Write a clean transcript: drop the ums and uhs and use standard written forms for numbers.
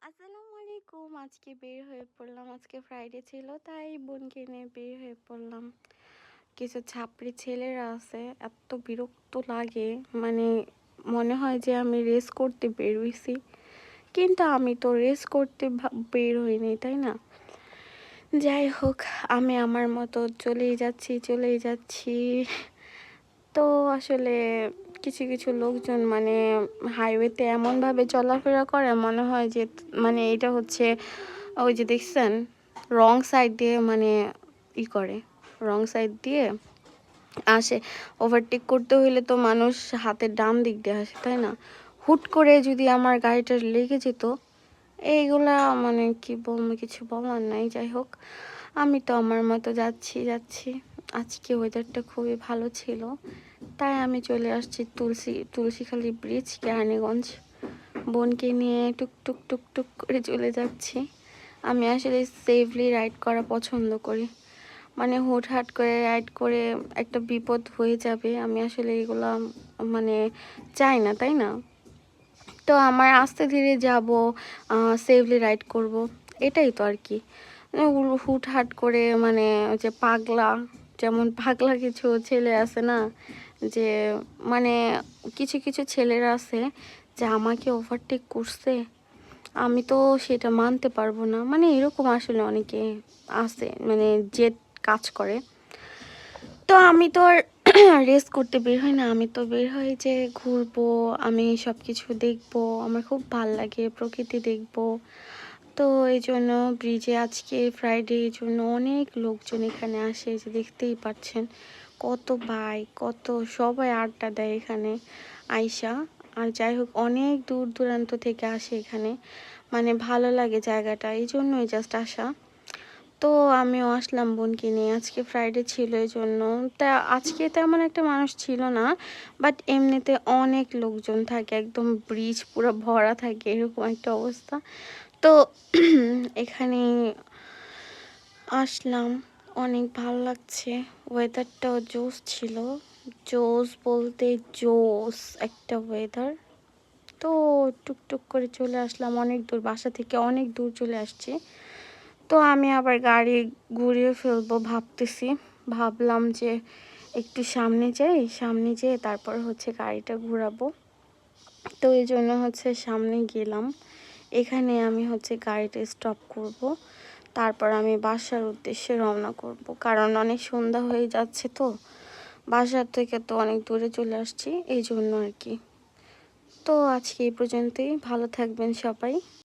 আসসালামু আলাইকুম। আজকে বের হয়ে পড়লাম। আজকে ফ্রাইডে ছিল, তাই বোনকে নিয়ে বের হয়ে পড়লাম। কিছু ছাপড়ি ছেলেরা আছে, এত বিরক্ত লাগে, মানে মনে হয় যে আমি রেস করতে বের হইছি, কিন্তু আমি তো রেস করতে বের হইনি, তাই না? যাই হোক, আমি আমার মতো চলেই যাচ্ছি। তো আসলে কিছু কিছু লোকজন মানে হাইওয়েতে এমনভাবে চলাফেরা করে, মনে হয় যে মানে এটা হচ্ছে ওই যে দেখছেন রং সাইড দিয়ে মানে করে, রং সাইড দিয়ে আসে। ওভারটেক করতে হইলে তো মানুষ হাতের ডান দিক দিয়ে আসে, তাই না? হুট করে যদি আমার গাড়িটা লেগে যেত, এইগুলা মানে কি বলবো, কিছু বলার নাই। যাই হোক, আমি তো আমার মতো যাচ্ছি। আজকে ওয়েদারটা খুবই ভালো ছিল, তাই আমি চলে আসছি তুলসীখালী ব্রিজ, কেরানীগঞ্জ। বোনকে নিয়ে টুক করে চলে যাচ্ছি। আমি আসলে সেফলি রাইড করা পছন্দ করি, মানে হুটহাট করে রাইড করে একটা বিপদ হয়ে যাবে, আমি আসলে এগুলা মানে চাই না, তাই না? তো আমার আস্তে ধীরে যাব, সেফলি রাইড করব, এটাই তো আর কি। হুটহাট করে মানে যে পাগলা, যেমন পাগলা কিছু ছেলে আছে না, যে মানে কিছু কিছু ছেলেরা আছে যে আমাকে ওভারটেক করছে, আমি তো সেটা মানতে পারবো না, মানে এরকম আসলে অনেকে আছে, মানে যে কাজ করে। তো আমি তো আর রেস করতে বের হই না, আমি তো বের হই যে ঘুরবো, আমি সব কিছু দেখবো, আমার খুব ভাল লাগে প্রকৃতি দেখবো। তো এই জন্য ব্রিজে আজকে ফ্রাইডে, এই জন্য অনেক লোকজন এখানে আসে, যে দেখতেই পাচ্ছেন কত বাইক, কত সবাই আড্ডা দেয় এখানে আইসা। আর যাই হোক, অনেক দূর দূরান্ত থেকে আসে এখানে, মানে ভালো লাগে জায়গাটা, এই জন্যই জাস্ট আসা। তো আমিও আসলাম বোনকে নিয়ে, আজকে ফ্রাইডে ছিল এই জন্য। তা আজকে তেমন একটা মানুষ ছিল না, বাট এমনিতে অনেক লোকজন থাকে, একদম ব্রিজ পুরো ভরা থাকে, এরকম একটা অবস্থা। তো এখানে আসলাম, অনেক ভালো লাগছে, ওয়েদারটাও জোস ছিল। জোস বলতে জোস একটা ওয়েদার। তো টুকটুক করে চলে আসলাম, অনেক দূর, বাসা থেকে অনেক দূর চলে আসছি। তো আমি আবার গাড়ি ঘুরিয়ে ফেলবো ভাবতেছি, ভাবলাম যে একটু সামনে যেয়ে তারপর হচ্ছে গাড়িটা ঘোরাবো। তো এই জন্য হচ্ছে সামনে গেলাম, এখানে আমি হচ্ছে গাড়িটা স্টপ করব, তারপর আমি বাসার উদ্দেশ্যে রওনা করব, কারণ অনেক সন্ধ্যা হয়ে যাচ্ছে, তো বাসার থেকে তো অনেক দূরে চলে আসছি, এই জন্য আর কি। তো আজকে এই পর্যন্তই, ভালো থাকবেন সবাই।